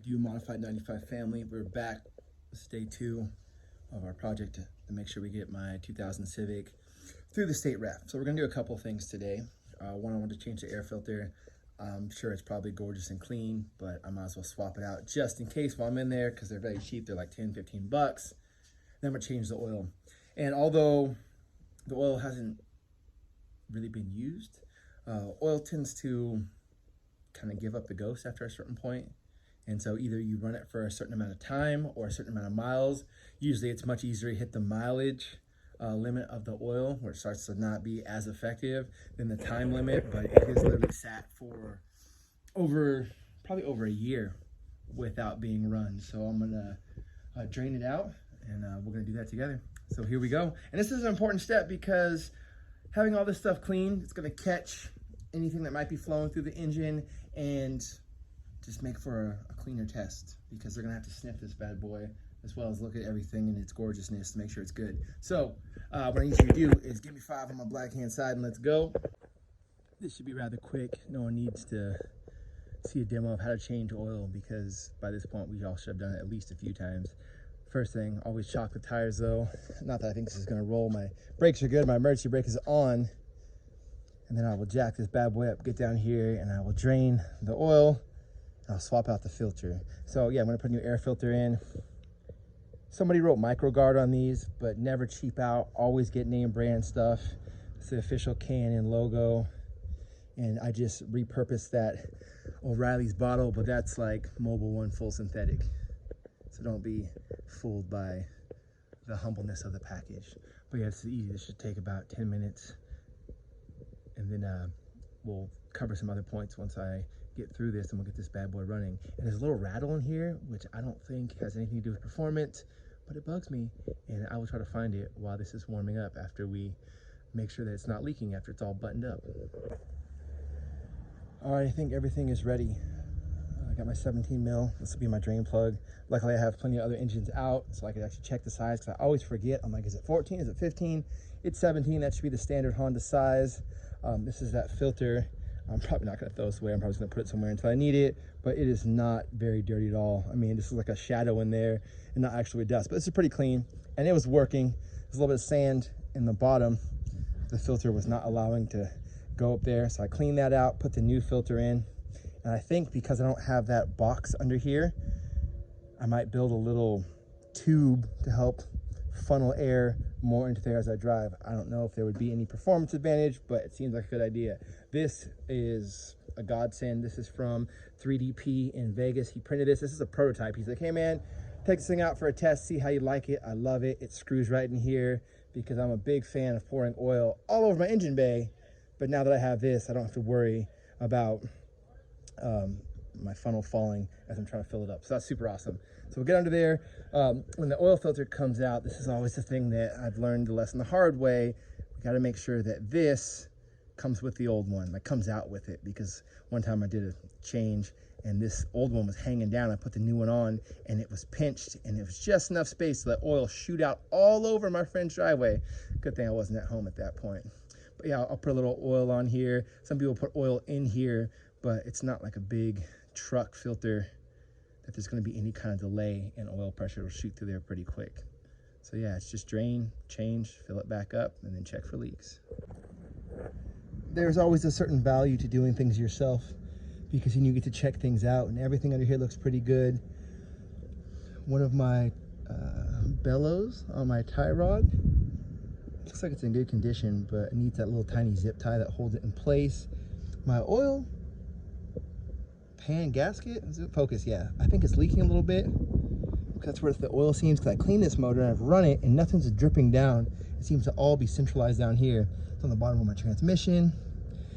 you Modified 95 family. We're back. This is day 2 of our project to make sure we get my 2000 Civic through the state wrap. So we're gonna do a couple things today. One, I want to change the air filter. I'm sure it's probably gorgeous and clean, but I might as well swap it out just in case while I'm in there, because they're very cheap. They're like 10, 15 bucks. Then I'm gonna change the oil. And although the oil hasn't really been used, oil tends to kind of give up the ghost after a certain point. And so either you run it for a certain amount of time or a certain amount of miles. Usually it's much easier to hit the mileage limit of the oil, where it starts to not be as effective than the time limit, but it has literally sat for probably over a year without being run. So I'm gonna drain it out, and we're gonna do that together. So here we go. And this is an important step because having all this stuff clean, it's gonna catch anything that might be flowing through the engine and just make for a cleaner test, because they're gonna have to sniff this bad boy as well as look at everything and its gorgeousness to make sure it's good. So what I need you to do is give me 5 on my black hand side and let's go. This should be rather quick. No one needs to see a demo of how to change oil, because by this point we all should have done it at least a few times. First thing, always shock the tires though. Not that I think this is gonna roll. My brakes are good, my emergency brake is on. And then I will jack this bad boy up, get down here, and I will drain the oil. I'll swap out the filter. So yeah, I'm gonna put a new air filter in. Somebody wrote MicroGuard on these, but never cheap out. Always get name brand stuff. It's the official K&N logo. And I just repurposed that O'Reilly's bottle, but that's like Mobil 1 full synthetic. So don't be fooled by the humbleness of the package. But yeah, it's easy. This should take about 10 minutes. And then we'll cover some other points once I get through this, and we'll get this bad boy running. And there's a little rattle in here, which I don't think has anything to do with performance, but it bugs me, and I will try to find it while this is warming up after we make sure that it's not leaking after it's all buttoned up. All right, I think everything is ready. I got my 17 mil. This will be my drain plug. Luckily, I have plenty of other engines out, so I could actually check the size, because I always forget. I'm like, is it 14? Is it 15? It's 17. That should be the standard Honda size. This is that filter. I'm probably not going to throw this away. I'm probably just going to put it somewhere until I need it, but it is not very dirty at all. I mean, this is like a shadow in there and not actually dust, but this is pretty clean, and it was working. There's a little bit of sand in the bottom. The filter was not allowing to go up there, so I cleaned that out, put the new filter in, and I think because I don't have that box under here, I might build a little tube to help funnel air more into there as I drive. I don't know if there would be any performance advantage, but it seems like a good idea. This is a godsend. This is from 3DP in Vegas. He printed this. This is a prototype. He's like, hey man, take this thing out for a test, see how you like it. I love it. It screws right in here, because I'm a big fan of pouring oil all over my engine bay. But now that I have this, I don't have to worry about my funnel falling as I'm trying to fill it up. So that's super awesome. So we'll get under there. When the oil filter comes out, this is always the thing that I've learned the lesson the hard way. We got to make sure that this comes with the old one, like comes out with it, because one time I did a change and this old one was hanging down. I put the new one on and it was pinched, and it was just enough space to let oil shoot out all over my friend's driveway. Good thing I wasn't at home at that point. But yeah, I'll put a little oil on here. Some people put oil in here, but it's not like a big truck filter that there's going to be any kind of delay in oil pressure. It'll shoot through there pretty quick. So yeah, it's just drain, change, fill it back up, and then check for leaks. There's always a certain value to doing things yourself, because then you get to check things out, and everything under here looks pretty good. One of my bellows on my tie rod looks like it's in good condition, but it needs that little tiny zip tie that holds it in place. My oil pan gasket, is it focus? Yeah, I think it's leaking a little bit. That's where the oil seems, because I cleaned this motor and I've run it and nothing's dripping down. It seems to all be centralized down here. It's on the bottom of my transmission.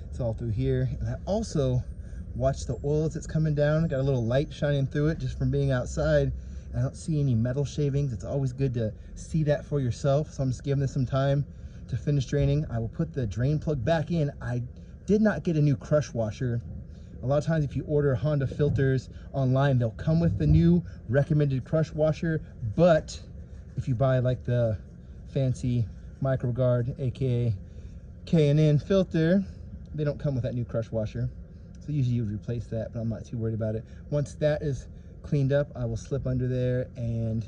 It's all through here. And I also watched the oil as it's coming down. Got a little light shining through it just from being outside. And I don't see any metal shavings. It's always good to see that for yourself. So I'm just giving this some time to finish draining. I will put the drain plug back in. I did not get a new crush washer. A lot of times if you order Honda filters online, they'll come with the new recommended crush washer, but if you buy like the fancy MicroGuard, aka K&N filter, they don't come with that new crush washer. So usually you would replace that, but I'm not too worried about it. Once that is cleaned up, I will slip under there and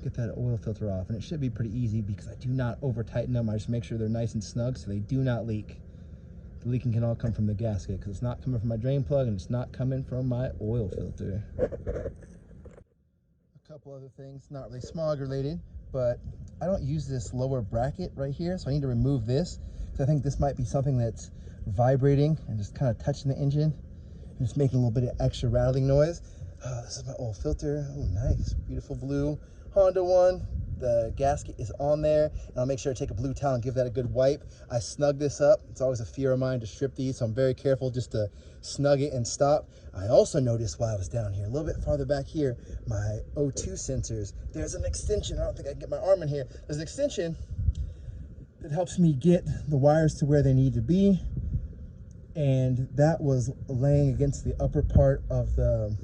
get that oil filter off. And it should be pretty easy because I do not over tighten them. I just make sure they're nice and snug so they do not leak. The leaking can all come from the gasket because it's not coming from my drain plug and it's not coming from my oil filter. A couple other things, not really smog related, but I don't use this lower bracket right here, so I need to remove this. So I think this might be something that's vibrating and just kind of touching the engine and just making a little bit of extra rattling noise. Oh, this is my oil filter. Oh, nice, beautiful blue Honda one. The gasket is on there, and I'll make sure to take a blue towel and give that a good wipe. I snug this up. It's always a fear of mine to strip these, so I'm very careful just to snug it and stop. I also noticed while I was down here, a little bit farther back here, my O2 sensors. There's an extension. I don't think I can get my arm in here. There's an extension that helps me get the wires to where they need to be, and that was laying against the upper part of the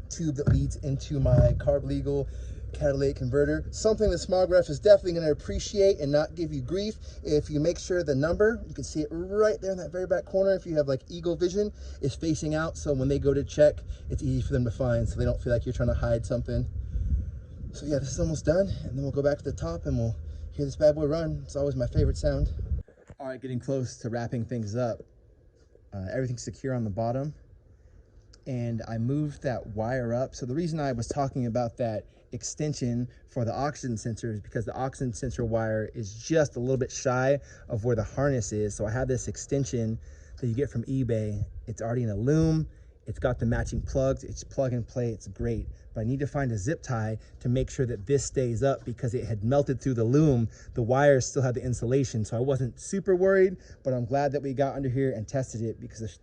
tube that leads into my carb legal catalytic converter. Something the Smog ref is definitely going to appreciate and not give you grief if you make sure the number, you can see it right there in that very back corner, if you have like eagle vision, is facing out, so when they go to check, it's easy for them to find, so they don't feel like you're trying to hide something. So yeah, this is almost done, and then we'll go back to the top and we'll hear this bad boy run. It's always my favorite sound. All right, getting close to wrapping things up. Everything's secure on the bottom, and I moved that wire up. So the reason I was talking about that extension for the oxygen sensor is because the oxygen sensor wire is just a little bit shy of where the harness is. So I have this extension that you get from eBay. It's already in a loom. It's got the matching plugs. It's plug and play. It's great. But I need to find a zip tie to make sure that this stays up because it had melted through the loom. The wires still had the insulation, so I wasn't super worried, but I'm glad that we got under here and tested it because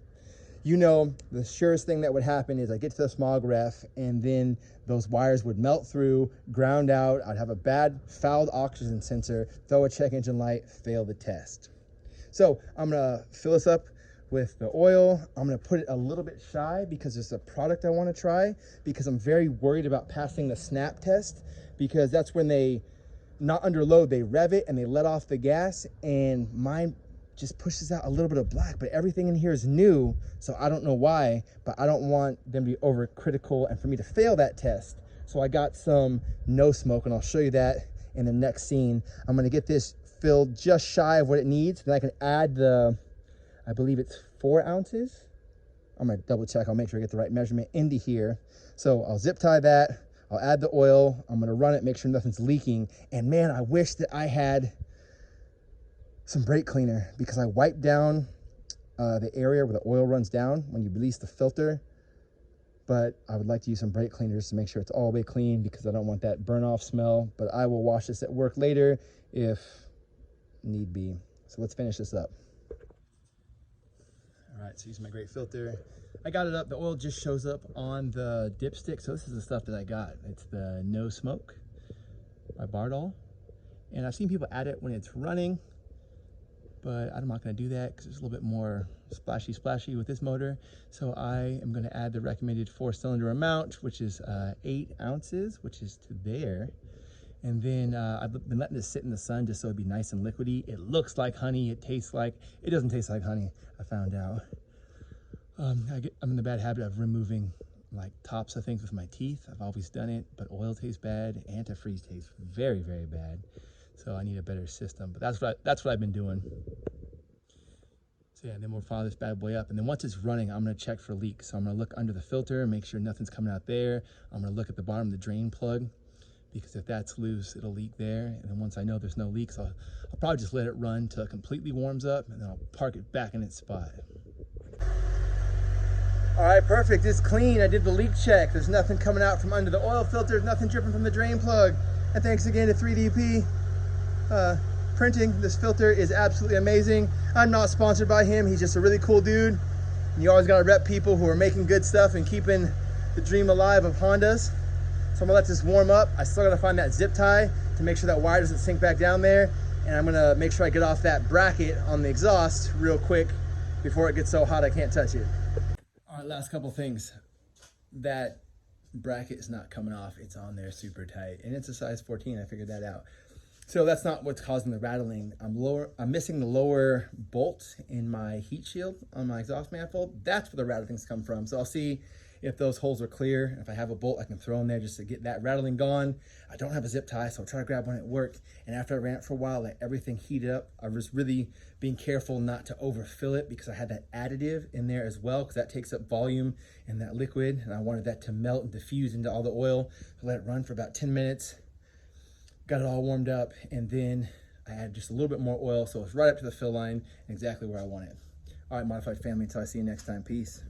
you know, the surest thing that would happen is I get to the Smog ref and then those wires would melt through, ground out. I'd have a bad fouled oxygen sensor, throw a check engine light, fail the test. So I'm gonna fill this up with the oil. I'm gonna put it a little bit shy because it's a product I wanna try, because I'm very worried about passing the snap test, because that's when they, not under load, they rev it and they let off the gas, and mine just pushes out a little bit of black, but everything in here is new, so I don't know why, but I don't want them to be overcritical and for me to fail that test. So I got some no smoke, and I'll show you that in the next scene. I'm gonna get this filled just shy of what it needs, then I can add the, I believe it's 4 ounces. I'm gonna double check, I'll make sure I get the right measurement into here. So I'll zip tie that, I'll add the oil, I'm gonna run it, make sure nothing's leaking, and man, I wish that I had some brake cleaner, because I wiped down the area where the oil runs down when you release the filter, but I would like to use some brake cleaners to make sure it's all the way clean, because I don't want that burn off smell. But I will wash this at work later if need be. So let's finish this up. All right, so using my great filter, I got it up. The oil just shows up on the dipstick. So this is the stuff that I got. It's the No Smoke by Bardol, and I've seen people add it when it's running, but I'm not going to do that because it's a little bit more splashy with this motor. So I am going to add the recommended 4-cylinder amount, which is 8 ounces, which is to there. And then I've been letting this sit in the sun just so it'd be nice and liquidy. It looks like honey. It tastes like, it doesn't taste like honey, I found out. I'm in the bad habit of removing like tops of things with my teeth. I've always done it, but oil tastes bad. Antifreeze tastes very, very bad. So I need a better system, but that's what I've been doing. So yeah, then we'll fire this bad boy up, and then once it's running, I'm gonna check for leaks. So I'm gonna look under the filter, make sure nothing's coming out there. I'm gonna look at the bottom of the drain plug, because if that's loose, it'll leak there. And then once I know there's no leaks, I'll probably just let it run till it completely warms up, and then I'll park it back in its spot. All right, perfect, it's clean. I did the leak check. There's nothing coming out from under the oil filter, nothing dripping from the drain plug. And thanks again to 3DP. Printing. This filter is absolutely amazing. I'm not sponsored by him. He's just a really cool dude. And you always gotta rep people who are making good stuff and keeping the dream alive of Hondas. So I'm gonna let this warm up. I still gotta find that zip tie to make sure that wire doesn't sink back down there. And I'm gonna make sure I get off that bracket on the exhaust real quick before it gets so hot I can't touch it. All right, last couple things. That bracket is not coming off. It's on there super tight. And it's a size 14, I figured that out. So that's not what's causing the rattling. I'm missing the lower bolt in my heat shield on my exhaust manifold. That's where the rattlings come from. So I'll see if those holes are clear. If I have a bolt, I can throw in there just to get that rattling gone. I don't have a zip tie, so I'll try to grab one at work. And after I ran it for a while, let everything heat up. I was really being careful not to overfill it because I had that additive in there as well, because that takes up volume in that liquid. And I wanted that to melt and diffuse into all the oil. So let it run for about 10 minutes. Got it all warmed up, and then I added just a little bit more oil, so it's right up to the fill line, exactly where I want it. All right, Modified family, until I see you next time, peace.